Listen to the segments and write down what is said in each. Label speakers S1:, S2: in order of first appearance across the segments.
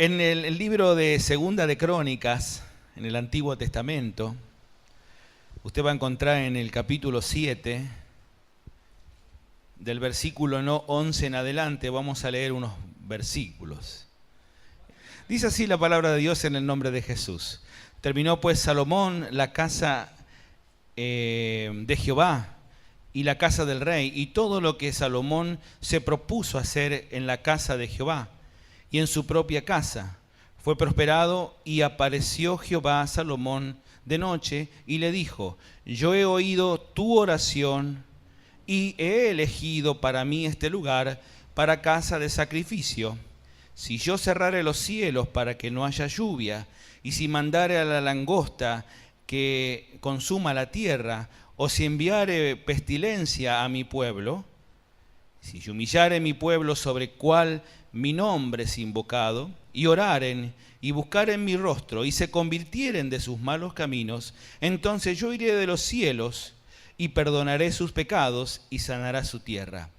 S1: En el libro de Segunda de Crónicas, en el Antiguo Testamento, usted va a encontrar en el capítulo 7, del versículo 11 en adelante, vamos a leer unos versículos. Dice así la palabra de Dios en el nombre de Jesús. Terminó pues Salomón la casa de Jehová y la casa del rey, y todo lo que Salomón se propuso hacer en la casa de Jehová y en su propia casa. Fue prosperado, y apareció Jehová a Salomón de noche y le dijo: yo he oído tu oración y he elegido para mí este lugar para casa de sacrificio. Si yo cerrare los cielos para que no haya lluvia, y si mandare a la langosta que consuma la tierra, o si enviare pestilencia a mi pueblo, si yo humillare mi pueblo sobre cual mi nombre es invocado, y oraren y buscaren mi rostro, y se convirtieren de sus malos caminos, entonces yo iré de los cielos y perdonaré sus pecados y sanará su tierra.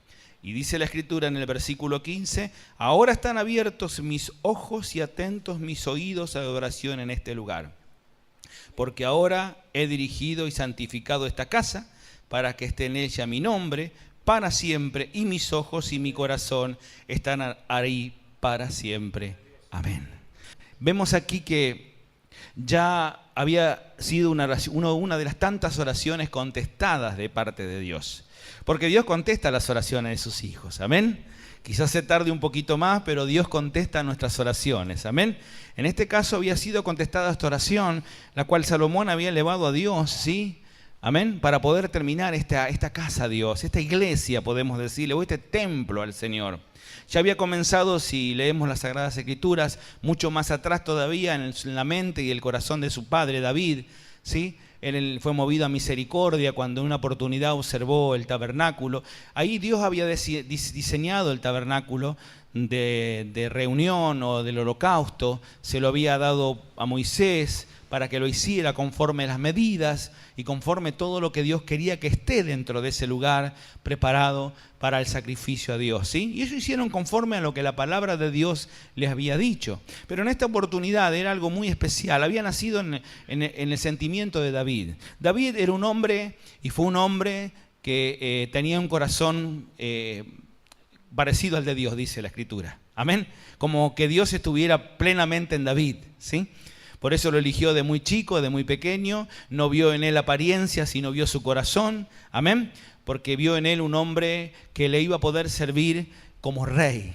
S1: Y dice la Escritura en el versículo 15: ahora están abiertos mis ojos y atentos mis oídos a la oración en este lugar, porque ahora he dirigido y santificado esta casa para que esté en ella mi nombre para siempre, y mis ojos y mi corazón están ahí para siempre. Amén. Vemos aquí que ya había sido una de las tantas oraciones contestadas de parte de Dios. Porque Dios contesta las oraciones de sus hijos. Amén. Quizás se tarde un poquito más, pero Dios contesta nuestras oraciones. Amén. En este caso había sido contestada esta oración, la cual Salomón había elevado a Dios, ¿sí? Amén. Para poder terminar esta casa a Dios, esta iglesia, podemos decirle, o este templo al Señor. Ya había comenzado, si leemos las Sagradas Escrituras, mucho más atrás todavía, en la mente y el corazón de su padre David, ¿sí? Él fue movido a misericordia cuando en una oportunidad observó el tabernáculo. Ahí Dios había diseñado el tabernáculo de reunión o del holocausto. Se lo había dado a Moisés para que lo hiciera conforme las medidas y conforme todo lo que Dios quería que esté dentro de ese lugar preparado para el sacrificio a Dios, ¿sí? Y ellos hicieron conforme a lo que la palabra de Dios les había dicho. Pero en esta oportunidad era algo muy especial. Había nacido en el sentimiento de David. David era un hombre, y fue un hombre que tenía un corazón parecido al de Dios, dice la Escritura. Amén. Como que Dios estuviera plenamente en David, ¿sí? Por eso lo eligió de muy chico, de muy pequeño. No vio en él apariencia, sino vio su corazón. Amén. Porque vio en él un hombre que le iba a poder servir como rey,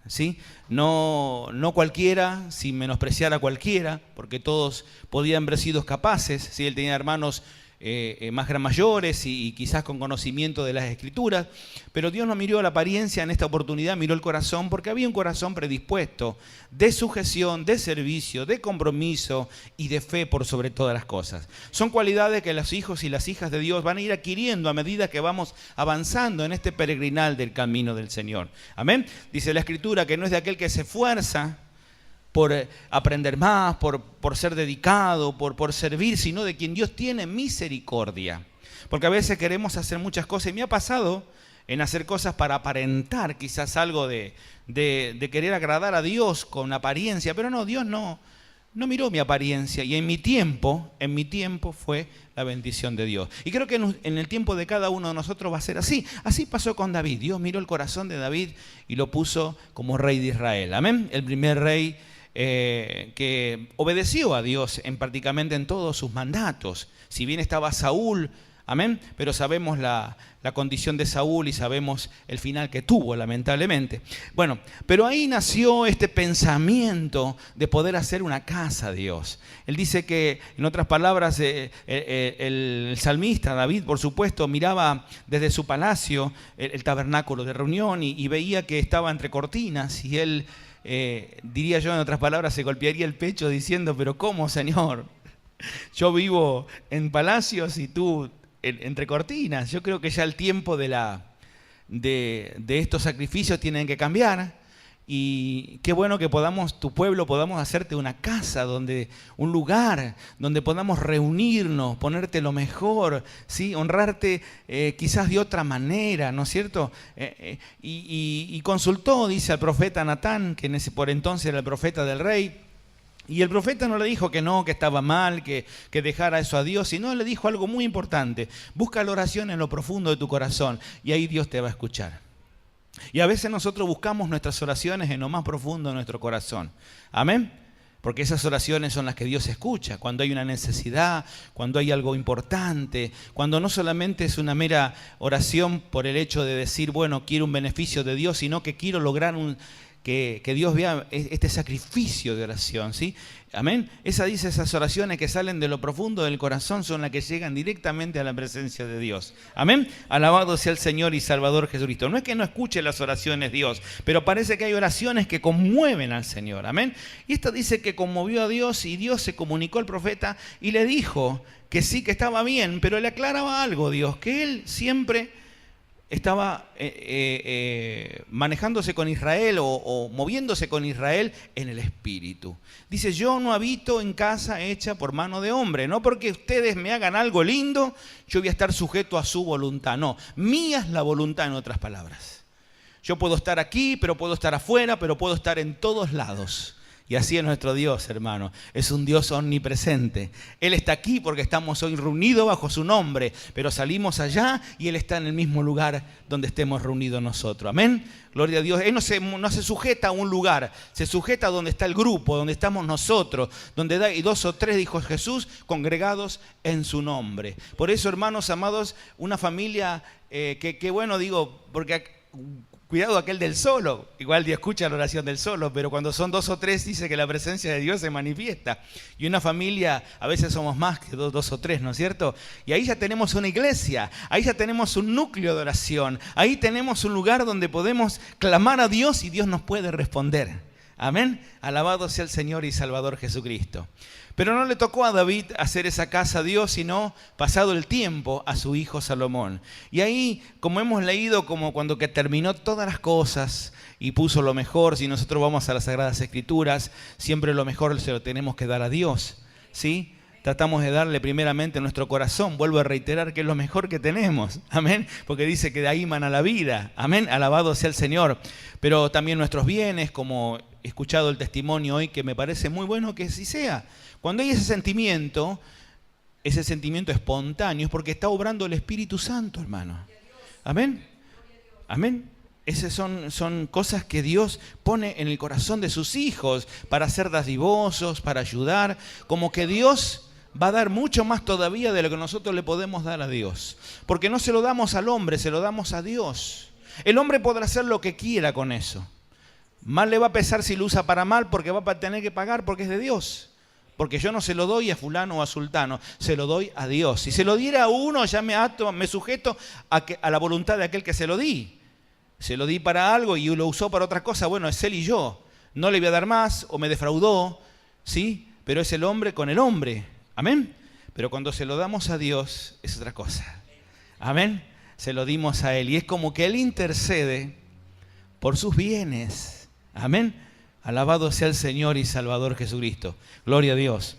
S1: ¿sí? No cualquiera, sin menospreciar a cualquiera, porque todos podían haber sido capaces, ¿sí? Él tenía hermanos más mayores y quizás con conocimiento de las Escrituras, pero Dios no miró la apariencia en esta oportunidad, miró el corazón, porque había un corazón predispuesto de sujeción, de servicio, de compromiso y de fe por sobre todas las cosas. Son cualidades que los hijos y las hijas de Dios van a ir adquiriendo a medida que vamos avanzando en este peregrinal del camino del Señor. Amén. Dice la Escritura que no es de aquel que se esfuerza por aprender más, por ser dedicado, por servir, sino de quien Dios tiene misericordia. Porque a veces queremos hacer muchas cosas, y me ha pasado en hacer cosas para aparentar quizás algo de querer agradar a Dios con apariencia, pero no, Dios no miró mi apariencia, y en mi tiempo fue la bendición de Dios. Y creo que en el tiempo de cada uno de nosotros va a ser así. Así pasó con David. Dios miró el corazón de David y lo puso como rey de Israel. Amén. El primer rey que obedeció a Dios prácticamente en todos sus mandatos. Si bien estaba Saúl, amén, pero sabemos la condición de Saúl y sabemos el final que tuvo, lamentablemente. Bueno, pero ahí nació este pensamiento de poder hacer una casa a Dios. Él dice que, en otras palabras, el salmista David, por supuesto, miraba desde su palacio el tabernáculo de reunión y veía que estaba entre cortinas, y él diría yo, en otras palabras, se golpearía el pecho diciendo: pero ¿cómo, Señor? Yo vivo en palacios y tú entre cortinas. Yo creo que ya el tiempo de estos sacrificios tienen que cambiar. Y qué bueno que podamos, tu pueblo, podamos hacerte una casa, un lugar donde podamos reunirnos, ponerte lo mejor, ¿sí? Honrarte quizás de otra manera, ¿no es cierto? Y consultó, dice al profeta Natán, que por entonces era el profeta del rey. Y el profeta no le dijo que no, que estaba mal, que dejara eso a Dios, sino le dijo algo muy importante. Busca la oración en lo profundo de tu corazón y ahí Dios te va a escuchar. Y a veces nosotros buscamos nuestras oraciones en lo más profundo de nuestro corazón. Amén. Porque esas oraciones son las que Dios escucha. Cuando hay una necesidad, cuando hay algo importante, cuando no solamente es una mera oración por el hecho de decir, bueno, quiero un beneficio de Dios, sino que quiero lograr que Dios vea este sacrificio de oración, ¿sí? Amén. Esas oraciones que salen de lo profundo del corazón son las que llegan directamente a la presencia de Dios. Amén. Alabado sea el Señor y Salvador Jesucristo. No es que no escuche las oraciones Dios, pero parece que hay oraciones que conmueven al Señor. Amén. Y esta dice que conmovió a Dios y Dios se comunicó al profeta y le dijo que sí, que estaba bien, pero le aclaraba algo Dios, que él siempre estaba manejándose con Israel o moviéndose con Israel en el Espíritu. Dice, yo no habito en casa hecha por mano de hombre, no porque ustedes me hagan algo lindo, yo voy a estar sujeto a su voluntad. No, mía es la voluntad, en otras palabras. Yo puedo estar aquí, pero puedo estar afuera, pero puedo estar en todos lados. Y así es nuestro Dios, hermano. Es un Dios omnipresente. Él está aquí porque estamos hoy reunidos bajo su nombre, pero salimos allá y Él está en el mismo lugar donde estemos reunidos nosotros. Amén. Gloria a Dios. Él no se sujeta a un lugar, se sujeta a donde está el grupo, donde estamos nosotros, donde hay 2 o 3, dijo Jesús, congregados en su nombre. Por eso, hermanos amados, una familia que bueno, digo, porque cuidado aquel del solo, igual Dios escucha la oración del solo, pero cuando son 2 o 3 dice que la presencia de Dios se manifiesta. Y una familia, a veces somos más que 2 o 3, ¿no es cierto? Y ahí ya tenemos una iglesia, ahí ya tenemos un núcleo de oración, ahí tenemos un lugar donde podemos clamar a Dios y Dios nos puede responder. Amén. Alabado sea el Señor y Salvador Jesucristo. Pero no le tocó a David hacer esa casa a Dios, sino pasado el tiempo a su hijo Salomón. Y ahí, como hemos leído, como cuando que terminó todas las cosas y puso lo mejor, si nosotros vamos a las Sagradas Escrituras, siempre lo mejor se lo tenemos que dar a Dios, ¿sí? Tratamos de darle primeramente nuestro corazón, vuelvo a reiterar que es lo mejor que tenemos, amén, porque dice que de ahí mana la vida, amén, alabado sea el Señor, pero también nuestros bienes, como he escuchado el testimonio hoy, que me parece muy bueno que así sea. Cuando hay ese sentimiento espontáneo, es porque está obrando el Espíritu Santo, hermano, amén, amén. Esas son cosas que Dios pone en el corazón de sus hijos para ser dadivosos, para ayudar, como que Dios va a dar mucho más todavía de lo que nosotros le podemos dar a Dios. Porque no se lo damos al hombre, se lo damos a Dios. El hombre podrá hacer lo que quiera con eso. Mal le va a pesar si lo usa para mal porque va a tener que pagar porque es de Dios. Porque yo no se lo doy a fulano o a sultano, se lo doy a Dios. Si se lo diera a uno, ya me sujeto a la voluntad de aquel que se lo di. Se lo di para algo y lo usó para otra cosa, bueno, es él y yo. No le voy a dar más o me defraudó, ¿sí? Pero es el hombre con el hombre, amén. Pero cuando se lo damos a Dios es otra cosa, amén. Se lo dimos a Él y es como que Él intercede por sus bienes, amén. Alabado sea el Señor y Salvador Jesucristo, gloria a Dios.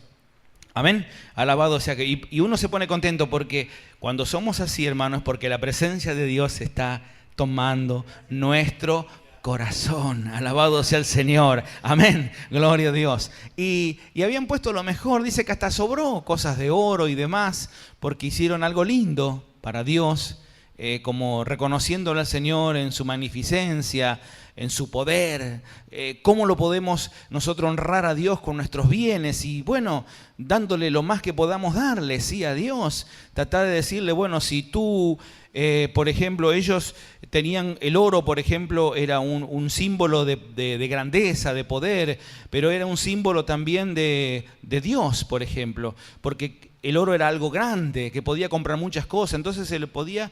S1: Amén, alabado sea que... Y uno se pone contento porque cuando somos así, hermanos, porque la presencia de Dios está tomando nuestro corazón. Alabado sea el Señor. Amén. Gloria a Dios. Y habían puesto lo mejor. Dice que hasta sobró cosas de oro y demás porque hicieron algo lindo para Dios, como reconociéndole al Señor en su magnificencia, en su poder. ¿Cómo lo podemos nosotros honrar a Dios con nuestros bienes? Y bueno, dándole lo más que podamos darle, sí, a Dios. Tratar de decirle, bueno, si tú... por ejemplo, ellos tenían el oro, por ejemplo, era un símbolo de grandeza, de poder, pero era un símbolo también de Dios, por ejemplo, porque el oro era algo grande, que podía comprar muchas cosas, entonces se le podía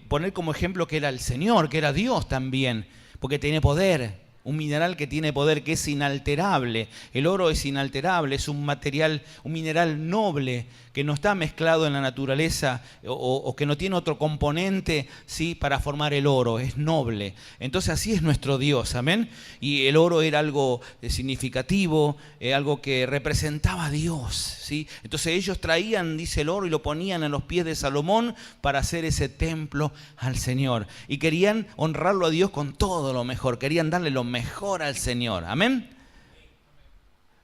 S1: poner como ejemplo que era el Señor, que era Dios también, porque tiene poder, un mineral que tiene poder, que es inalterable. El oro es inalterable, es un material, un mineral noble, que no está mezclado en la naturaleza o que no tiene otro componente, ¿sí?, para formar el oro, es noble. Entonces así es nuestro Dios, amén. Y el oro era algo significativo, algo que representaba a Dios, ¿sí? Entonces ellos traían, dice, el oro y lo ponían a los pies de Salomón para hacer ese templo al Señor. Y querían honrarlo a Dios con todo lo mejor, querían darle lo mejor al Señor, amén.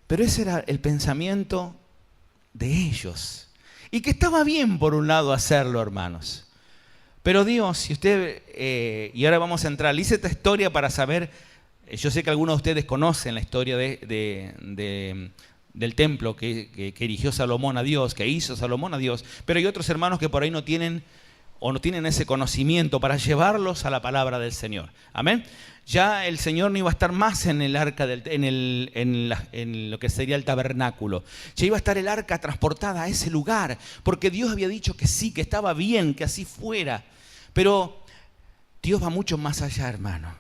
S1: Pero ese era el pensamiento de ellos. Y que estaba bien por un lado hacerlo, hermanos. Pero Dios, si usted, y ahora vamos a entrar, le hice esta historia para saber, yo sé que algunos de ustedes conocen la historia del templo que erigió Salomón a Dios, que hizo Salomón a Dios, pero hay otros hermanos que por ahí no tienen ese conocimiento para llevarlos a la palabra del Señor. Amén. Ya el Señor no iba a estar más en el arca, en lo que sería el tabernáculo. Ya iba a estar el arca transportada a ese lugar, porque Dios había dicho que sí, que estaba bien, que así fuera. Pero Dios va mucho más allá, hermano.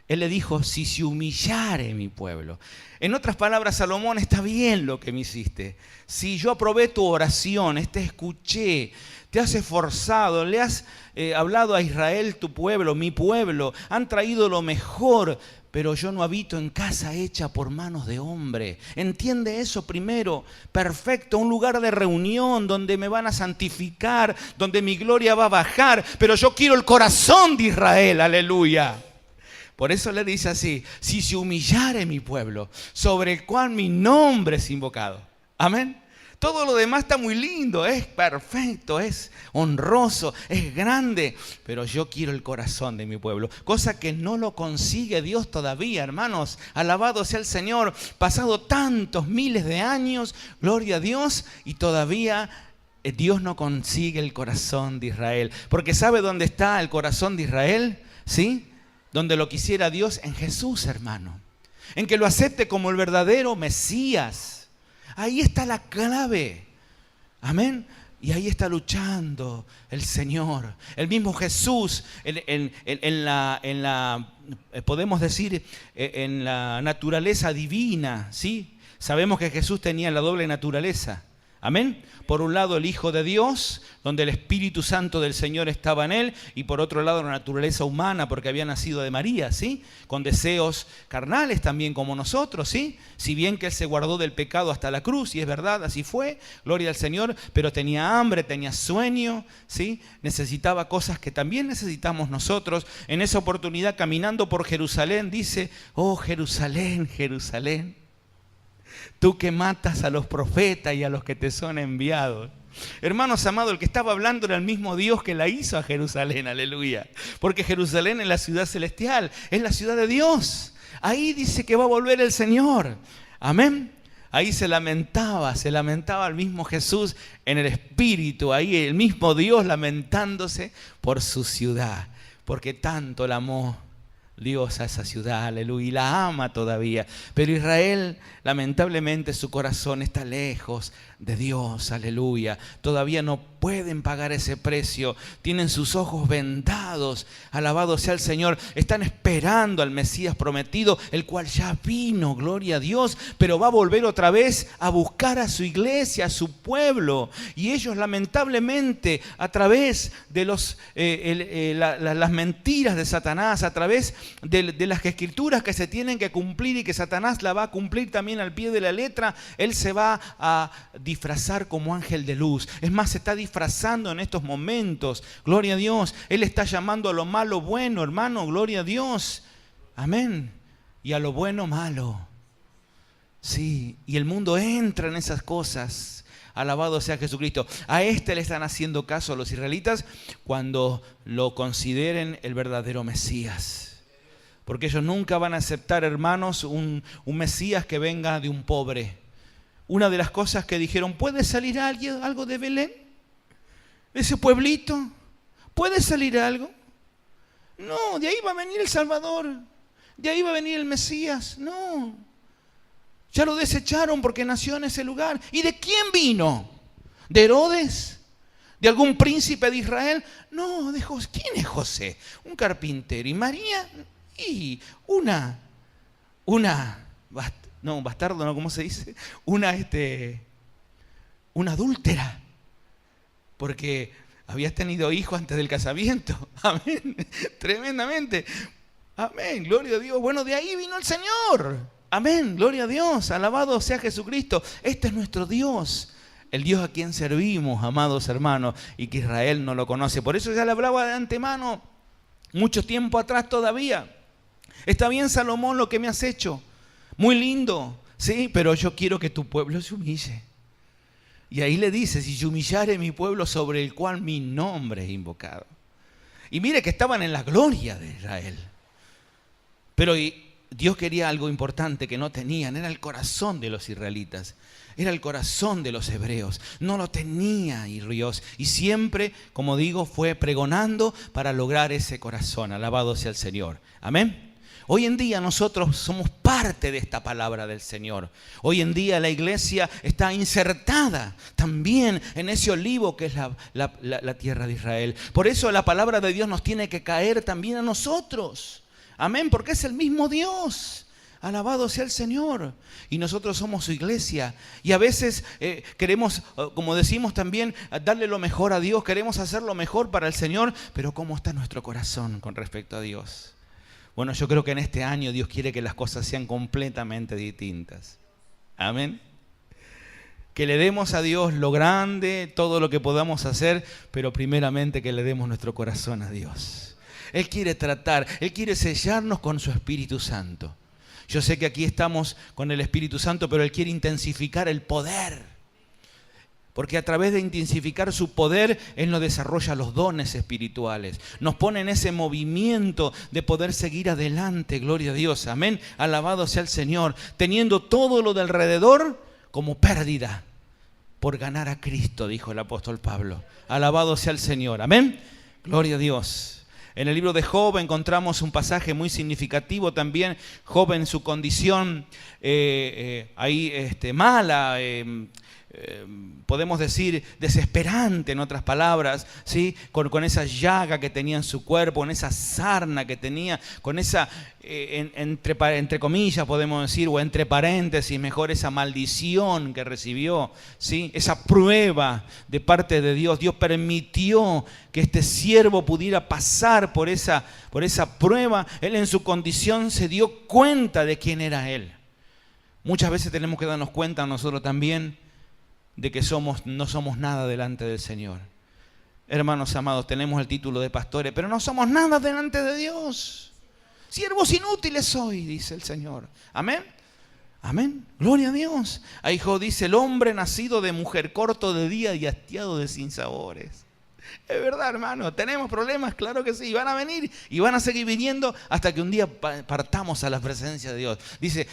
S1: Él le dijo, si se humillare mi pueblo. En otras palabras, Salomón, está bien lo que me hiciste. Si yo aprobé tu oración, te escuché, te has esforzado, le has hablado a Israel, tu pueblo, mi pueblo, han traído lo mejor, pero yo no habito en casa hecha por manos de hombre. Entiende eso primero. Perfecto, un lugar de reunión donde me van a santificar, donde mi gloria va a bajar, pero yo quiero el corazón de Israel, aleluya. Por eso le dice así, si se humillare mi pueblo, sobre el cual mi nombre es invocado. Amén. Todo lo demás está muy lindo, es perfecto, es honroso, es grande, pero yo quiero el corazón de mi pueblo, cosa que no lo consigue Dios todavía, hermanos. Alabado sea el Señor, pasado tantos miles de años, gloria a Dios, y todavía Dios no consigue el corazón de Israel. Porque ¿sabe dónde está el corazón de Israel? ¿Sí? Donde lo quisiera Dios, en Jesús, hermano. En que lo acepte como el verdadero Mesías. Ahí está la clave. Amén. Y ahí está luchando el Señor. El mismo Jesús podemos decir, en la naturaleza divina, ¿sí? Sabemos que Jesús tenía la doble naturaleza. Amén. Por un lado el Hijo de Dios, donde el Espíritu Santo del Señor estaba en él, y por otro lado la naturaleza humana, porque había nacido de María, ¿sí? Con deseos carnales también como nosotros, ¿sí? Si bien que él se guardó del pecado hasta la cruz, y es verdad, así fue, gloria al Señor, pero tenía hambre, tenía sueño, ¿sí? Necesitaba cosas que también necesitamos nosotros. En esa oportunidad, caminando por Jerusalén, dice, oh Jerusalén, Jerusalén, tú que matas a los profetas y a los que te son enviados. Hermanos amados, el que estaba hablando era el mismo Dios que la hizo a Jerusalén, aleluya. Porque Jerusalén es la ciudad celestial, es la ciudad de Dios. Ahí dice que va a volver el Señor. Amén. Ahí se lamentaba el mismo Jesús en el Espíritu. Ahí el mismo Dios lamentándose por su ciudad. Porque tanto la amó Dios a esa ciudad, aleluya, y la ama todavía. Pero Israel, lamentablemente, su corazón está lejos de Dios, aleluya. Todavía no pueden pagar ese precio. Tienen sus ojos vendados, alabado sea el Señor. Están esperando al Mesías prometido, el cual ya vino, gloria a Dios, pero va a volver otra vez a buscar a su iglesia, a su pueblo. Y ellos, lamentablemente, a través de las mentiras de Satanás, a través de las escrituras que se tienen que cumplir y que Satanás la va a cumplir también al pie de la letra, él se va a disfrazar como ángel de luz. Es más, se está disfrazando en estos momentos, gloria a Dios. Él está llamando a lo malo bueno, hermano, gloria a Dios. Amén. Y a lo bueno malo. Sí, y el mundo entra en esas cosas. Alabado sea Jesucristo. A le están haciendo caso a los israelitas cuando lo consideren el verdadero Mesías. Porque ellos nunca van a aceptar, hermanos, un Mesías que venga de un pobre. Una de las cosas que dijeron, ¿puede salir algo de Belén? ¿De ese pueblito? ¿Puede salir algo? No, de ahí va a venir el Salvador. De ahí va a venir el Mesías. No. Ya lo desecharon porque nació en ese lugar. ¿Y de quién vino? ¿De Herodes? ¿De algún príncipe de Israel? No, de José. ¿Quién es José? Un carpintero. ¿Y María? Y bastardo, ¿no? ¿Cómo se dice? Una adúltera, porque habías tenido hijos antes del casamiento. Amén, tremendamente. Amén, gloria a Dios. Bueno, de ahí vino el Señor. Amén, gloria a Dios, alabado sea Jesucristo. Este es nuestro Dios, el Dios a quien servimos, amados hermanos, y que Israel no lo conoce. Por eso ya le hablaba de antemano, mucho tiempo atrás todavía. Está bien, Salomón, lo que me has hecho, muy lindo, sí, pero yo quiero que tu pueblo se humille. Y ahí le dice, si yo humillare mi pueblo sobre el cual mi nombre es invocado. Y mire que estaban en la gloria de Israel. Pero Dios quería algo importante que no tenían, era el corazón de los israelitas. Era el corazón de los hebreos. No lo tenía Dios. Y siempre, como digo, fue pregonando para lograr ese corazón. Alabado sea el Señor. Amén. Hoy en día nosotros somos parte de esta palabra del Señor. Hoy en día la iglesia está insertada también en ese olivo que es la tierra de Israel. Por eso la palabra de Dios nos tiene que caer también a nosotros. Amén, porque es el mismo Dios. Alabado sea el Señor. Y nosotros somos su iglesia. Y a veces queremos, como decimos también, darle lo mejor a Dios. Queremos hacer lo mejor para el Señor. Pero ¿cómo está nuestro corazón con respecto a Dios? Bueno, yo creo que en este año Dios quiere que las cosas sean completamente distintas. Amén. Que le demos a Dios lo grande, todo lo que podamos hacer, pero primeramente que le demos nuestro corazón a Dios. Él quiere tratar, Él quiere sellarnos con su Espíritu Santo. Yo sé que aquí estamos con el Espíritu Santo, pero Él quiere intensificar el poder. Porque a través de intensificar su poder, Él nos desarrolla los dones espirituales. Nos pone en ese movimiento de poder seguir adelante, gloria a Dios, amén. Alabado sea el Señor, teniendo todo lo de alrededor como pérdida por ganar a Cristo, dijo el apóstol Pablo. Alabado sea el Señor, amén. Gloria a Dios. En el libro de Job encontramos un pasaje muy significativo también. Job en su condición mala, podemos decir desesperante en otras palabras, ¿sí? Con esa llaga que tenía en su cuerpo, con esa sarna que tenía, con esa, entre comillas podemos decir, o entre paréntesis mejor, esa maldición que recibió, ¿sí? Esa prueba de parte de Dios. Dios permitió que este siervo pudiera pasar por esa prueba. Él en su condición se dio cuenta de quién era Él. Muchas veces tenemos que darnos cuenta nosotros también de que no somos nada delante del Señor. Hermanos amados, tenemos el título de pastores, pero no somos nada delante de Dios. Siervos inútiles soy, dice el Señor. Amén. Amén. Gloria a Dios. Ahí Job dice, el hombre nacido de mujer, corto de día y hastiado de sinsabores. Es verdad, hermano, tenemos problemas, claro que sí, van a venir y van a seguir viniendo hasta que un día partamos a la presencia de Dios. Dice,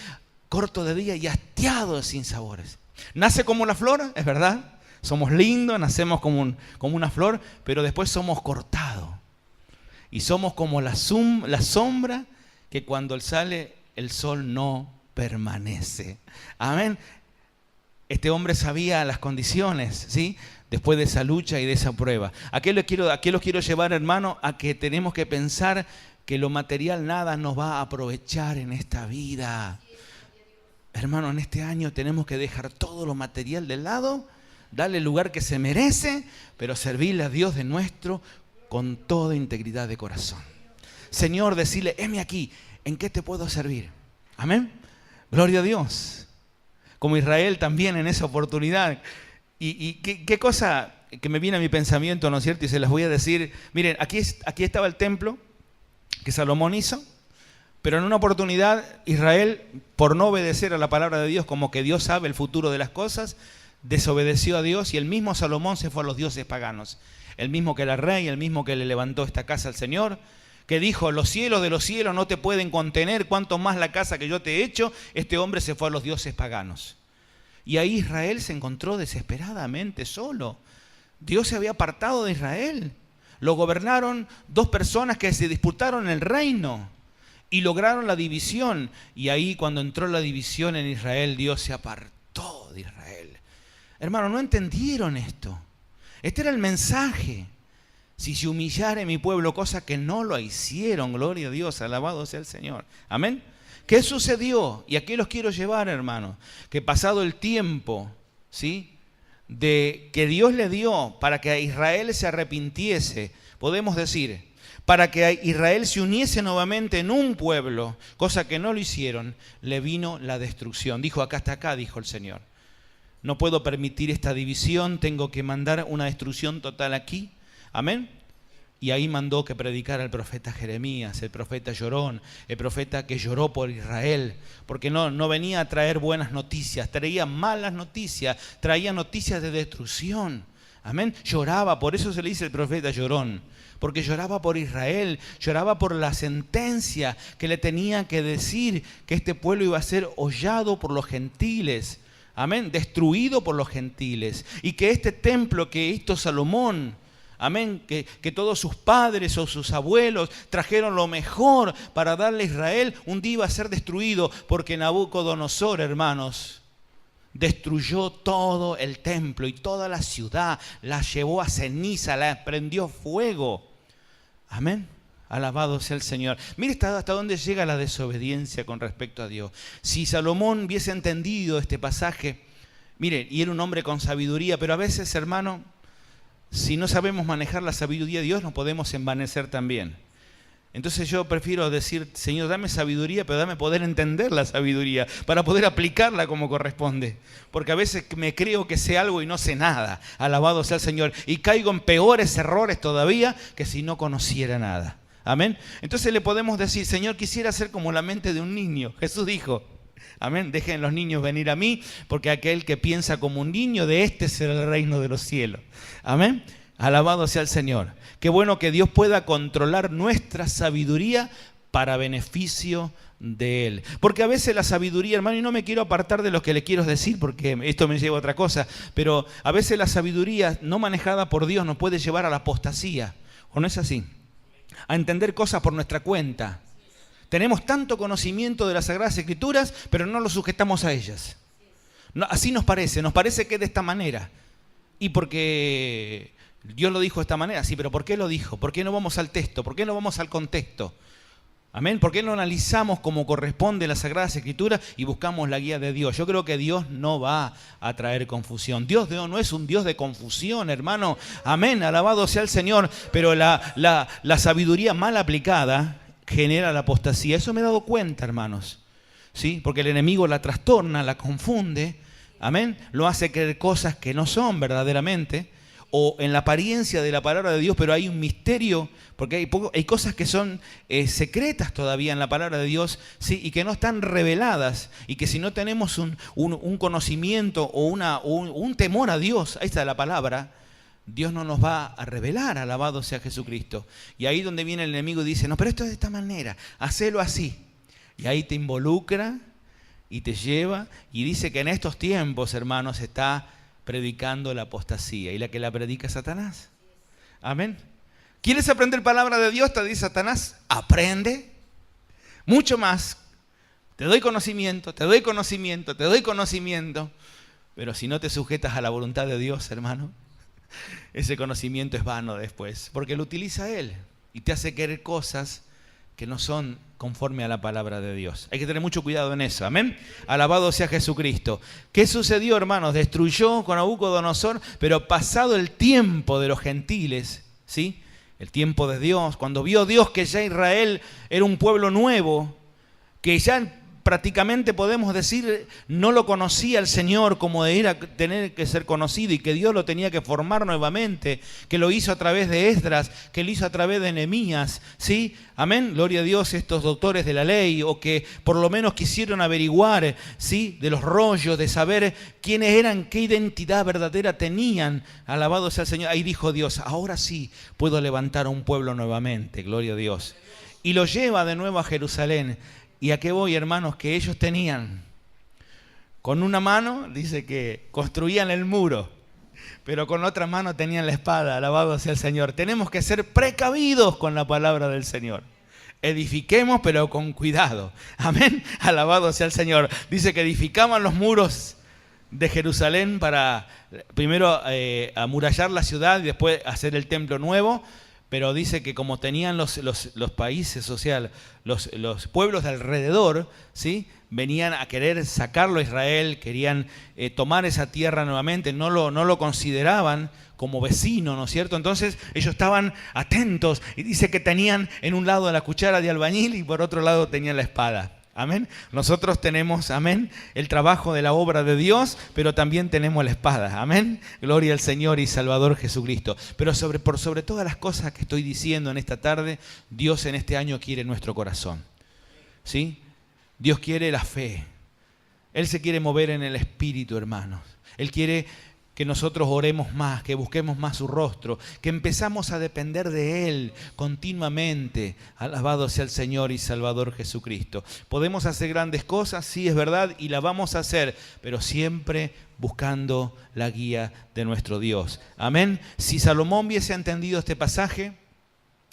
S1: corto de día y hastiado de sinsabores. Nace como la flor, es verdad, somos lindos, nacemos como una flor, pero después somos cortados. Y somos como la sombra que cuando sale el sol no permanece. Amén. Este hombre sabía las condiciones, ¿sí? Después de esa lucha y de esa prueba. ¿A qué los quiero llevar, hermano? A que tenemos que pensar que lo material nada nos va a aprovechar en esta vida. Hermano, en este año tenemos que dejar todo lo material de lado, darle el lugar que se merece, pero servirle a Dios de nuestro con toda integridad de corazón. Señor, decirle, heme aquí, ¿en qué te puedo servir? Amén. Gloria a Dios. Como Israel también en esa oportunidad. Y qué cosa que me viene a mi pensamiento, ¿no es cierto? Y se las voy a decir. Miren, aquí estaba el templo que Salomón hizo. Pero en una oportunidad Israel, por no obedecer a la palabra de Dios, como que Dios sabe el futuro de las cosas, desobedeció a Dios y el mismo Salomón se fue a los dioses paganos. El mismo que era rey, el mismo que le levantó esta casa al Señor, que dijo, los cielos de los cielos no te pueden contener, cuanto más la casa que yo te he hecho. Este hombre se fue a los dioses paganos. Y ahí Israel se encontró desesperadamente solo. Dios se había apartado de Israel. Lo gobernaron dos personas que se disputaron el reino. Y lograron la división. Y ahí cuando entró la división en Israel, Dios se apartó de Israel. Hermano, no entendieron esto. Este era el mensaje. si se humillare mi pueblo, cosa que no lo hicieron, gloria a Dios, alabado sea el Señor. Amén. ¿Qué sucedió? Y aquí los quiero llevar, hermanos, que pasado el tiempo, ¿sí?, de que Dios le dio para que Israel se arrepintiese, podemos decir, para que Israel se uniese nuevamente en un pueblo, cosa que no lo hicieron, le vino la destrucción. Dijo, acá hasta acá, dijo el Señor. No puedo permitir esta división, tengo que mandar una destrucción total aquí. Amén. Y ahí mandó que predicara el profeta Jeremías, el profeta llorón, el profeta que lloró por Israel, porque no venía a traer buenas noticias, traía malas noticias, traía noticias de destrucción. Amén. Lloraba, por eso se le dice el profeta llorón, porque lloraba por Israel, lloraba por la sentencia que le tenía que decir que este pueblo iba a ser hollado por los gentiles. Amén. Destruido por los gentiles. Y que este templo que hizo Salomón, amén, que todos sus padres o sus abuelos trajeron lo mejor para darle a Israel, un día iba a ser destruido porque Nabucodonosor, hermanos, destruyó todo el templo y toda la ciudad, la llevó a ceniza, la prendió fuego. Amén. Alabado sea el Señor. Mire hasta dónde llega la desobediencia con respecto a Dios. Si Salomón hubiese entendido este pasaje, mire, y era un hombre con sabiduría, pero a veces, hermano, si no sabemos manejar la sabiduría de Dios, nos podemos envanecer también. Entonces yo prefiero decir, Señor, dame sabiduría, pero dame poder entender la sabiduría, para poder aplicarla como corresponde. Porque a veces me creo que sé algo y no sé nada. Alabado sea el Señor. Y caigo en peores errores todavía que si no conociera nada. Amén. Entonces le podemos decir, Señor, quisiera ser como la mente de un niño. Jesús dijo, amén, dejen los niños venir a mí, porque aquel que piensa como un niño, de este será el reino de los cielos. Amén. Alabado sea el Señor. Qué bueno que Dios pueda controlar nuestra sabiduría para beneficio de Él. Porque a veces la sabiduría, hermano, y no me quiero apartar de lo que le quiero decir, porque esto me lleva a otra cosa, pero a veces la sabiduría no manejada por Dios nos puede llevar a la apostasía. ¿O no es así? A entender cosas por nuestra cuenta. Tenemos tanto conocimiento de las Sagradas Escrituras, pero no lo sujetamos a ellas. No, así nos parece que es de esta manera. Y porque Dios lo dijo de esta manera, sí, pero ¿por qué lo dijo? ¿Por qué no vamos al texto? ¿Por qué no vamos al contexto? Amén. ¿Por qué no analizamos como corresponde las Sagradas Escrituras y buscamos la guía de Dios? Yo creo que Dios no va a traer confusión. Dios no es un Dios de confusión, hermano. Amén. Alabado sea el Señor. Pero la sabiduría mal aplicada genera la apostasía. Eso me he dado cuenta, hermanos. ¿Sí? Porque el enemigo la trastorna, la confunde. Amén. Lo hace creer cosas que no son verdaderamente, o en la apariencia de la palabra de Dios, pero hay un misterio, porque hay cosas que son secretas todavía en la palabra de Dios, ¿sí? Y que no están reveladas, y que si no tenemos un conocimiento o un temor a Dios, ahí está la palabra, Dios no nos va a revelar. Alabado sea Jesucristo. Y ahí donde viene el enemigo y dice, no, pero esto es de esta manera, hacelo así. Y ahí te involucra y te lleva, y dice que en estos tiempos, hermanos, está predicando la apostasía, y la que la predica es Satanás. Amén. ¿Quieres aprender palabra de Dios? Te dice Satanás, aprende mucho más. Te doy conocimiento, te doy conocimiento, te doy conocimiento. Pero si no te sujetas a la voluntad de Dios, hermano, ese conocimiento es vano después, porque lo utiliza Él y te hace querer cosas que no son conforme a la palabra de Dios. Hay que tener mucho cuidado en eso. Amén. Alabado sea Jesucristo. ¿Qué sucedió, hermanos? Destruyó con Nabucodonosor, pero pasado el tiempo de los gentiles, ¿sí? El tiempo de Dios, cuando vio Dios que ya Israel era un pueblo nuevo, que ya prácticamente podemos decir no lo conocía el Señor como era tener que ser conocido, y que Dios lo tenía que formar nuevamente, que lo hizo a través de Esdras, que lo hizo a través de Nehemías, ¿sí? Amén, gloria a Dios, estos doctores de la ley, o que por lo menos quisieron averiguar, ¿sí?, de los rollos, de saber quiénes eran, qué identidad verdadera tenían. Alabado sea el Señor. Ahí dijo Dios, ahora sí puedo levantar a un pueblo nuevamente, gloria a Dios. Y lo lleva de nuevo a Jerusalén. ¿Y a qué voy, hermanos? Que ellos tenían, con una mano, dice que construían el muro, pero con otra mano tenían la espada. Alabado sea el Señor. Tenemos que ser precavidos con la palabra del Señor. Edifiquemos, pero con cuidado. Amén. Alabado sea el Señor. Dice que edificaban los muros de Jerusalén para primero amurallar la ciudad y después hacer el templo nuevo. Pero dice que como tenían los países, o sea, los pueblos de alrededor, ¿sí?, venían a querer sacarlo a Israel, querían tomar esa tierra nuevamente, no lo consideraban como vecino, ¿no es cierto? Entonces ellos estaban atentos y dice que tenían en un lado la cuchara de albañil y por otro lado tenían la espada. Amén. Nosotros tenemos, amén, el trabajo de la obra de Dios, pero también tenemos la espada. Amén. Gloria al Señor y Salvador Jesucristo. Pero por sobre todas las cosas que estoy diciendo en esta tarde, Dios en este año quiere nuestro corazón. ¿Sí? Dios quiere la fe. Él se quiere mover en el espíritu, hermanos. Él quiere que nosotros oremos más, que busquemos más su rostro, que empezamos a depender de Él continuamente. Alabado sea el Señor y Salvador Jesucristo. Podemos hacer grandes cosas, sí, es verdad, y la vamos a hacer, pero siempre buscando la guía de nuestro Dios. Amén. Si Salomón hubiese entendido este pasaje,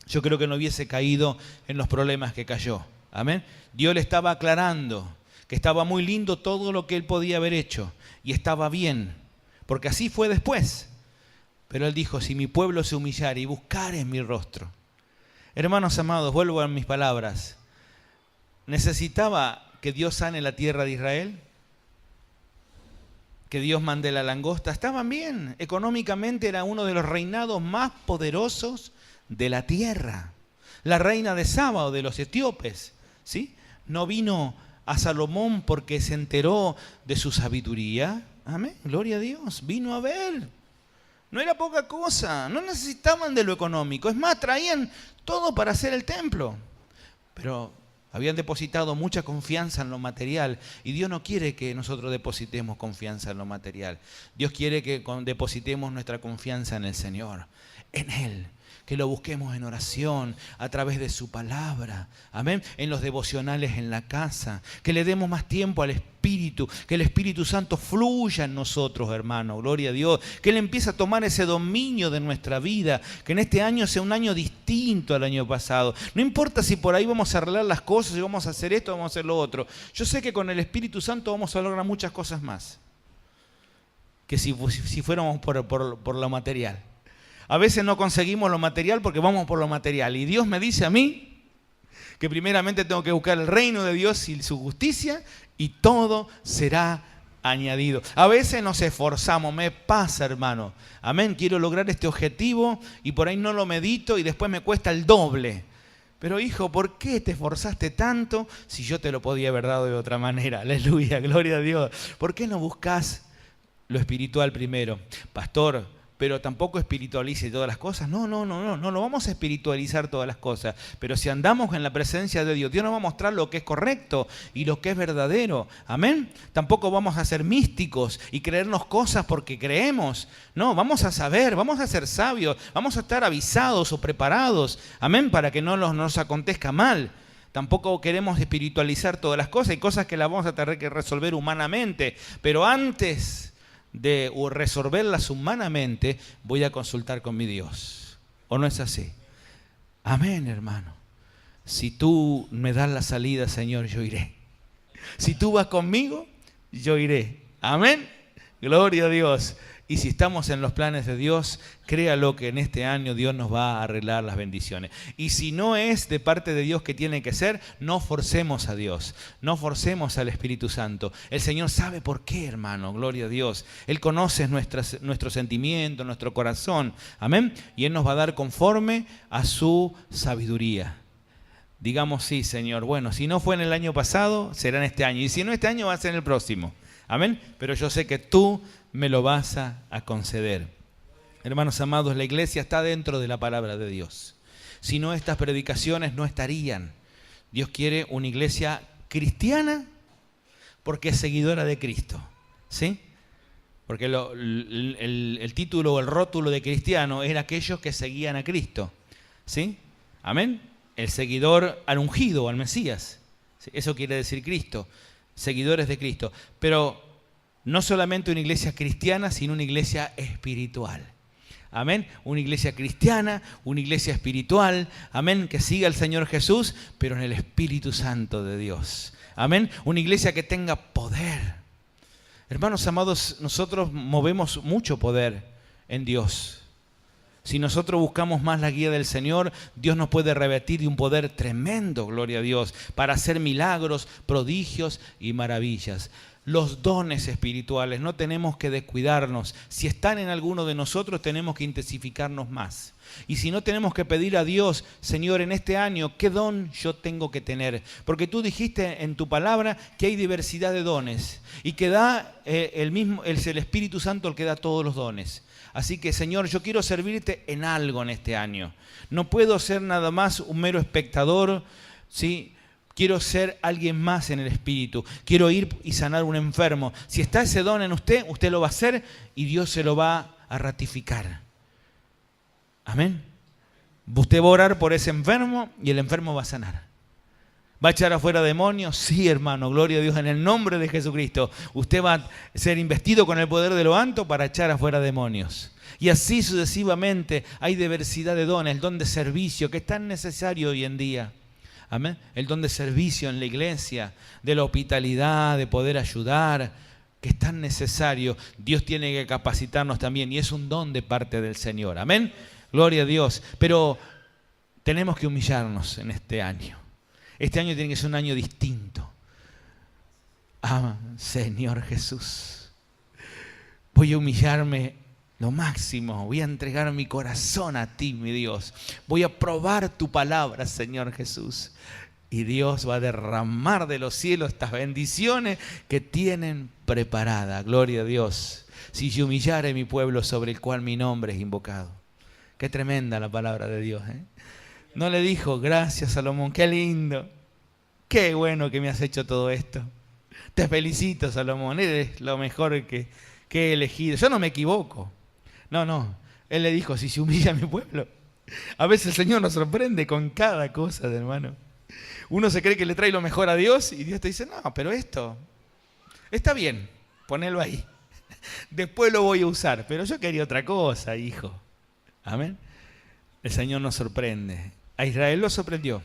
S1: yo creo que no hubiese caído en los problemas que cayó. Amén. Dios le estaba aclarando que estaba muy lindo todo lo que él podía haber hecho y estaba bien, porque así fue después. Pero él dijo, si mi pueblo se humillare y buscare mi rostro. Hermanos amados, vuelvo a mis palabras. ¿Necesitaba que Dios sane la tierra de Israel? ¿Que Dios mande la langosta? Estaban bien. Económicamente era uno de los reinados más poderosos de la tierra. La reina de Saba o de los etíopes, ¿sí?, no vino a Salomón porque se enteró de su sabiduría. Amén, gloria a Dios. Vino a ver. No era poca cosa. No necesitaban de lo económico. Es más, traían todo para hacer el templo. Pero habían depositado mucha confianza en lo material. Y Dios no quiere que nosotros depositemos confianza en lo material. Dios quiere que depositemos nuestra confianza en el Señor, en Él. Que lo busquemos en oración, a través de su palabra, amén, en los devocionales en la casa, que le demos más tiempo al Espíritu, que el Espíritu Santo fluya en nosotros, hermano, gloria a Dios, que Él empiece a tomar ese dominio de nuestra vida, que en este año sea un año distinto al año pasado. No importa si por ahí vamos a arreglar las cosas, si vamos a hacer esto, vamos a hacer lo otro. Yo sé que con el Espíritu Santo vamos a lograr muchas cosas más, que si fuéramos por lo material. A veces no conseguimos lo material porque vamos por lo material. Y Dios me dice a mí que primeramente tengo que buscar el reino de Dios y su justicia y todo será añadido. A veces nos esforzamos, me pasa, hermano. Amén, quiero lograr este objetivo y por ahí no lo medito y después me cuesta el doble. Pero hijo, ¿por qué te esforzaste tanto si yo te lo podía haber dado de otra manera? Aleluya, gloria a Dios. ¿Por qué no buscas lo espiritual primero? Pastor, pero tampoco espiritualice todas las cosas. No lo vamos a espiritualizar todas las cosas. Pero si andamos en la presencia de Dios, Dios nos va a mostrar lo que es correcto y lo que es verdadero. Amén. Tampoco vamos a ser místicos y creernos cosas porque creemos. No, vamos a saber, vamos a ser sabios, vamos a estar avisados o preparados. Amén, para que no nos acontezca mal. Tampoco queremos espiritualizar todas las cosas. Hay cosas que las vamos a tener que resolver humanamente. Pero antes de resolverlas humanamente, voy a consultar con mi Dios. ¿O no es así? Amén, hermano. Si tú me das la salida, Señor, yo iré. Si tú vas conmigo, yo iré. Amén. Gloria a Dios. Y si estamos en los planes de Dios, créalo que en este año Dios nos va a arreglar las bendiciones. Y si no es de parte de Dios que tiene que ser, no forcemos a Dios, no forcemos al Espíritu Santo. El Señor sabe por qué, hermano, gloria a Dios. Él conoce nuestros sentimientos, nuestro corazón, amén. Y Él nos va a dar conforme a su sabiduría. Digamos, sí, Señor, bueno, si no fue en el año pasado, será en este año. Y si no este año, va a ser en el próximo. Amén. Pero yo sé que tú me lo vas a conceder. Hermanos amados, la iglesia está dentro de la palabra de Dios. Si no, estas predicaciones no estarían. Dios quiere una iglesia cristiana porque es seguidora de Cristo. ¿Sí? Porque el título o el rótulo de cristiano era aquellos que seguían a Cristo. ¿Sí? Amén. El seguidor al ungido, al Mesías. ¿Sí? Eso quiere decir Cristo. Seguidores de Cristo. Pero no solamente una iglesia cristiana, sino una iglesia espiritual. Amén. Una iglesia cristiana, una iglesia espiritual. Amén. Que siga al Señor Jesús, pero en el Espíritu Santo de Dios. Amén. Una iglesia que tenga poder. Hermanos amados, nosotros movemos mucho poder en Dios. Si nosotros buscamos más la guía del Señor, Dios nos puede revestir de un poder tremendo, gloria a Dios, para hacer milagros, prodigios y maravillas. Los dones espirituales, no tenemos que descuidarnos. Si están en alguno de nosotros, tenemos que intensificarnos más. Y si no, tenemos que pedir a Dios, Señor, en este año, ¿qué don yo tengo que tener? Porque tú dijiste en tu palabra que hay diversidad de dones y que da es el Espíritu Santo el que da todos los dones. Así que, Señor, yo quiero servirte en algo en este año. No puedo ser nada más un mero espectador, ¿sí? Quiero ser alguien más en el Espíritu. Quiero ir y sanar a un enfermo. Si está ese don en usted, usted lo va a hacer y Dios se lo va a ratificar. Amén. Usted va a orar por ese enfermo y el enfermo va a sanar. ¿Va a echar afuera demonios? Sí, hermano, gloria a Dios, en el nombre de Jesucristo. Usted va a ser investido con el poder de lo alto para echar afuera demonios. Y así sucesivamente hay diversidad de dones, el don de servicio que es tan necesario hoy en día. Amén. El don de servicio en la iglesia, de la hospitalidad, de poder ayudar, que es tan necesario. Dios tiene que capacitarnos también y es un don de parte del Señor. Amén. Gloria a Dios. Pero tenemos que humillarnos en este año. Este año tiene que ser un año distinto. Señor Jesús, voy a humillarme lo máximo. Voy a entregar mi corazón a ti, mi Dios. Voy a probar tu palabra, Señor Jesús. Y Dios va a derramar de los cielos estas bendiciones que tienen preparadas. Gloria a Dios. Si yo humillare mi pueblo sobre el cual mi nombre es invocado. Qué tremenda la palabra de Dios, ¿eh? No le dijo, gracias Salomón, qué lindo, qué bueno que me has hecho todo esto. Te felicito, Salomón, eres lo mejor que he elegido. Yo no me equivoco. No, él le dijo, si se humilla mi pueblo. A veces el Señor nos sorprende con cada cosa, hermano. Uno se cree que le trae lo mejor a Dios y Dios te dice, no, pero esto está bien, ponelo ahí. Después lo voy a usar, pero yo quería otra cosa, hijo. Amén. El Señor nos sorprende. A Israel lo sorprendió.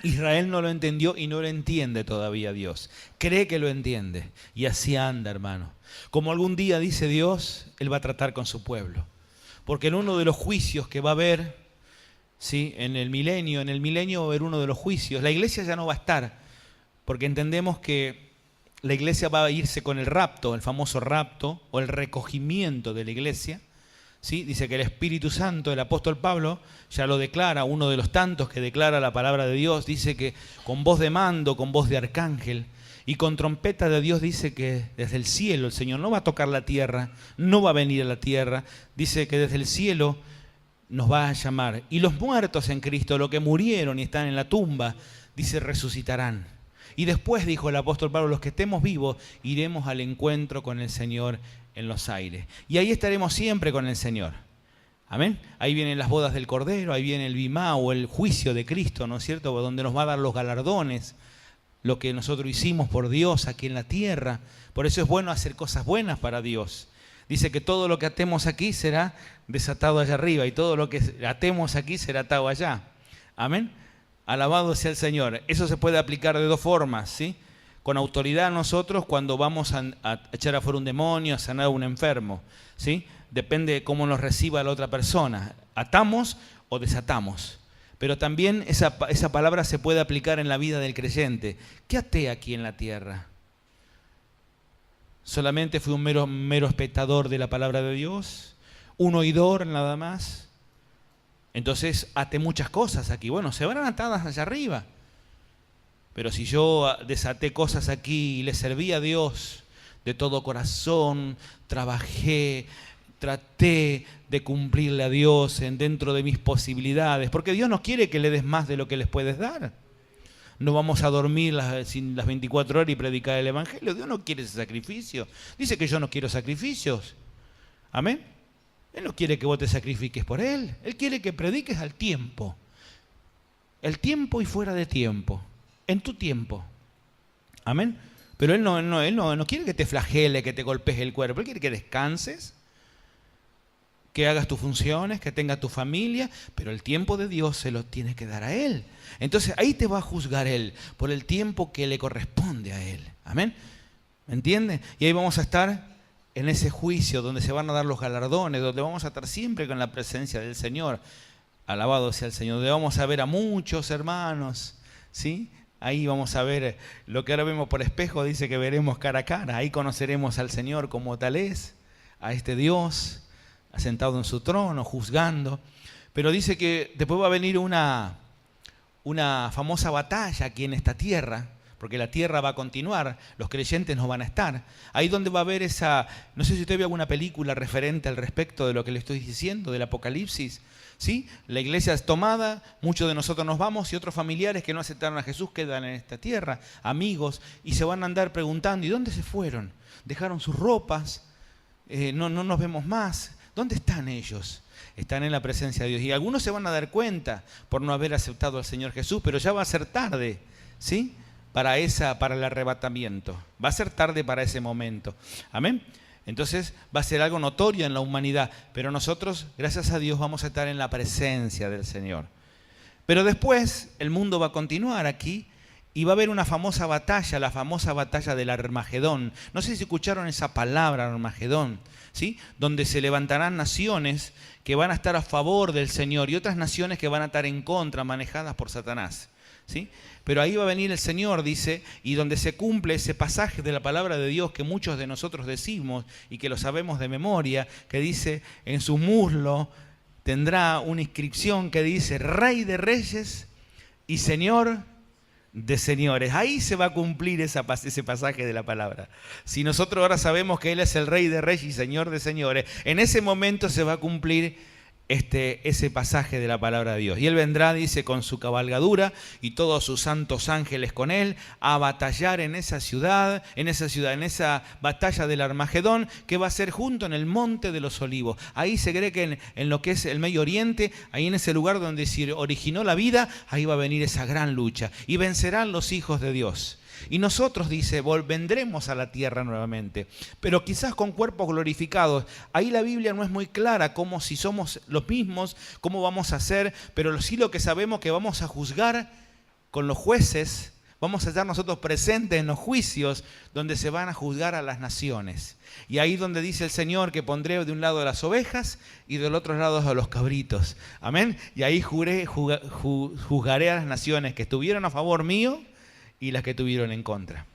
S1: Israel no lo entendió y no lo entiende todavía Dios. Cree que lo entiende. Y así anda, hermano. Como algún día dice Dios, Él va a tratar con su pueblo. Porque en uno de los juicios que va a haber, ¿sí? en el milenio va a haber uno de los juicios. La iglesia ya no va a estar. Porque entendemos que la iglesia va a irse con el rapto, el famoso rapto o el recogimiento de la iglesia. ¿Sí? Dice que el Espíritu Santo, el apóstol Pablo, ya lo declara, uno de los tantos que declara la palabra de Dios, dice que con voz de mando, con voz de arcángel y con trompeta de Dios, dice que desde el cielo el Señor no va a tocar la tierra, no va a venir a la tierra, dice que desde el cielo nos va a llamar. Y los muertos en Cristo, los que murieron y están en la tumba, dice resucitarán. Y después, dijo el apóstol Pablo, los que estemos vivos, iremos al encuentro con el Señor en los aires. Y ahí estaremos siempre con el Señor. Amén. Ahí vienen las bodas del Cordero, ahí viene el bimá o el juicio de Cristo, ¿no es cierto? Donde nos va a dar los galardones, lo que nosotros hicimos por Dios aquí en la tierra. Por eso es bueno hacer cosas buenas para Dios. Dice que todo lo que atemos aquí será desatado allá arriba y todo lo que atemos aquí será atado allá. Amén. Alabado sea el Señor. Eso se puede aplicar de dos formas, ¿sí? Con autoridad nosotros cuando vamos a echar afuera un demonio, a sanar a un enfermo, ¿sí? Depende de cómo nos reciba la otra persona. Atamos o desatamos. Pero también esa palabra se puede aplicar en la vida del creyente. ¿Qué até aquí en la tierra? ¿Solamente fui un mero espectador de la palabra de Dios? ¿Un oidor nada más? Entonces até muchas cosas aquí. Bueno, se verán atadas allá arriba. Pero si yo desaté cosas aquí y le serví a Dios de todo corazón, trabajé, traté de cumplirle a Dios dentro de mis posibilidades, porque Dios no quiere que le des más de lo que les puedes dar. No vamos a dormir las 24 horas y predicar el Evangelio. Dios no quiere ese sacrificio. Dice que yo no quiero sacrificios. Amén. Él no quiere que vos te sacrifiques por Él. Él quiere que prediques al tiempo. El tiempo y fuera de tiempo. En tu tiempo. Amén. Pero Él no quiere que te flagele, que te golpees el cuerpo. Él quiere que descanses, que hagas tus funciones, que tengas tu familia, pero el tiempo de Dios se lo tienes que dar a Él. Entonces ahí te va a juzgar Él por el tiempo que le corresponde a Él. Amén. ¿Me entiendes? Y ahí vamos a estar en ese juicio donde se van a dar los galardones, donde vamos a estar siempre con la presencia del Señor. Alabado sea el Señor, donde vamos a ver a muchos hermanos, ¿sí? Ahí vamos a ver lo que ahora vemos por espejo, dice que veremos cara a cara. Ahí conoceremos al Señor como tal es, a este Dios, sentado en su trono, juzgando. Pero dice que después va a venir una famosa batalla aquí en esta tierra, porque la tierra va a continuar, los creyentes no van a estar. Ahí donde va a haber esa, no sé si usted vio alguna película referente al respecto de lo que le estoy diciendo, del Apocalipsis, ¿sí? La iglesia es tomada, muchos de nosotros nos vamos y otros familiares que no aceptaron a Jesús quedan en esta tierra, amigos, y se van a andar preguntando, ¿y dónde se fueron? Dejaron sus ropas, no nos vemos más. ¿Dónde están ellos? Están en la presencia de Dios. Y algunos se van a dar cuenta por no haber aceptado al Señor Jesús, pero ya va a ser tarde, ¿sí? Para el arrebatamiento. Va a ser tarde para ese momento. Amén. Entonces va a ser algo notorio en la humanidad, pero nosotros, gracias a Dios, vamos a estar en la presencia del Señor. Pero después el mundo va a continuar aquí y va a haber una famosa batalla, la famosa batalla del Armagedón. No sé si escucharon esa palabra, Armagedón, ¿sí? Donde se levantarán naciones que van a estar a favor del Señor y otras naciones que van a estar en contra, manejadas por Satanás, ¿sí? Pero ahí va a venir el Señor, dice, y donde se cumple ese pasaje de la palabra de Dios que muchos de nosotros decimos y que lo sabemos de memoria, que dice, en su muslo tendrá una inscripción que dice, Rey de Reyes y Señor de señores. Ahí se va a cumplir ese pasaje de la palabra. Si nosotros ahora sabemos que Él es el Rey de Reyes y Señor de señores, en ese momento se va a cumplir ese pasaje de la palabra de Dios. Y Él vendrá, dice, con su cabalgadura y todos sus santos ángeles con Él, a batallar en esa batalla del Armagedón, que va a ser junto en el Monte de los Olivos. Ahí se cree que en lo que es el Medio Oriente, ahí en ese lugar donde se originó la vida, ahí va a venir esa gran lucha. Y vencerán los hijos de Dios. Y nosotros, dice, vendremos a la tierra nuevamente, pero quizás con cuerpos glorificados. Ahí la Biblia no es muy clara como si somos los mismos, cómo vamos a hacer, pero sí lo que sabemos que vamos a juzgar con los jueces, vamos a estar nosotros presentes en los juicios donde se van a juzgar a las naciones. Y ahí donde dice el Señor que pondré de un lado a las ovejas y del otro lado a los cabritos. Amén. Y ahí juzgaré a las naciones que estuvieron a favor mío y las que tuvieron en contra.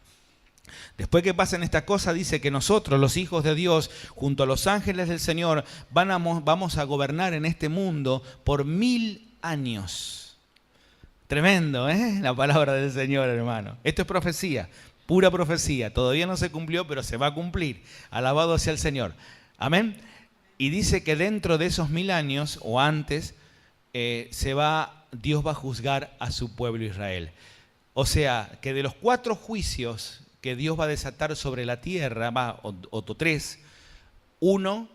S1: Después que pasen estas cosas, dice que nosotros, los hijos de Dios, junto a los ángeles del Señor, vamos a gobernar en este mundo por 1000 años. Tremendo, ¿eh? La palabra del Señor, hermano. Esto es profecía, pura profecía. Todavía no se cumplió, pero se va a cumplir. Alabado sea el Señor. Amén. Y dice que dentro de esos 1000 años, o antes, Dios va a juzgar a su pueblo Israel. O sea, que de los 4 juicios que Dios va a desatar sobre la tierra, o 3, uno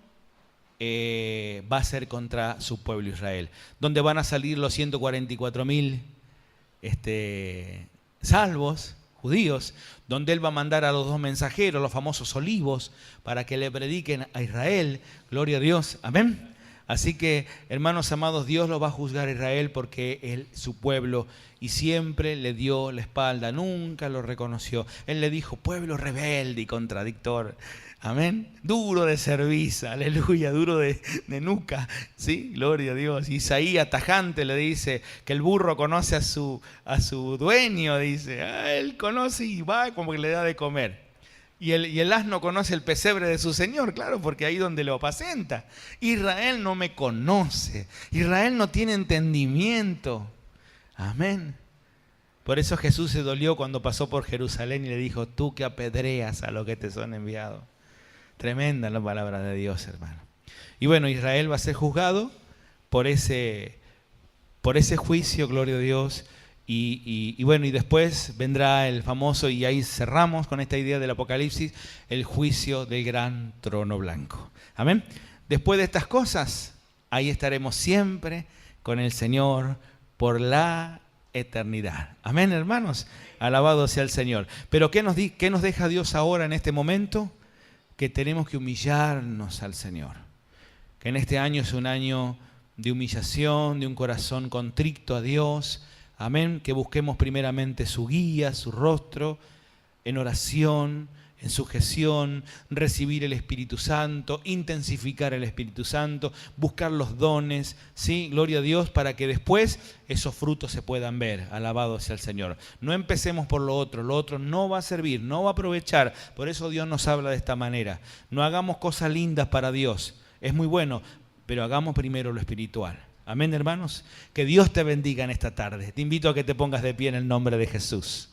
S1: va a ser contra su pueblo Israel, donde van a salir los 144.000 salvos, judíos, donde Él va a mandar a los 2 mensajeros, los famosos olivos, para que le prediquen a Israel. Gloria a Dios, amén. Así que, hermanos amados, Dios lo va a juzgar a Israel porque Él, su pueblo, y siempre le dio la espalda, nunca lo reconoció. Él le dijo, pueblo rebelde y contradictor. Amén. Duro de cerviz, aleluya, duro de nuca. ¿Sí? Gloria a Dios. Isaías tajante le dice que el burro conoce a su dueño, dice. Él conoce y va como que le da de comer. Y el asno conoce el pesebre de su Señor, claro, porque ahí donde lo apacenta. Israel no me conoce. Israel no tiene entendimiento. Amén. Por eso Jesús se dolió cuando pasó por Jerusalén y le dijo, tú que apedreas a los que te son enviados. Tremenda la palabra de Dios, hermano. Y bueno, Israel va a ser juzgado por ese juicio, gloria a Dios. Y bueno, y después vendrá el famoso, y ahí cerramos con esta idea del Apocalipsis, el juicio del gran trono blanco. Amén. Después de estas cosas, ahí estaremos siempre con el Señor por la eternidad. Amén, hermanos. Alabado sea el Señor. Pero ¿qué nos deja Dios ahora en este momento? Que tenemos que humillarnos al Señor. Que en este año es un año de humillación, de un corazón contrito a Dios. Amén, que busquemos primeramente su guía, su rostro, en oración, en sujeción, recibir el Espíritu Santo, intensificar el Espíritu Santo, buscar los dones, ¿sí? Gloria a Dios, para que después esos frutos se puedan ver. Alabado sea el Señor. No empecemos por lo otro no va a servir, no va a aprovechar. Por eso Dios nos habla de esta manera. No hagamos cosas lindas para Dios, es muy bueno, pero hagamos primero lo espiritual. Amén, hermanos. Que Dios te bendiga en esta tarde. Te invito a que te pongas de pie en el nombre de Jesús.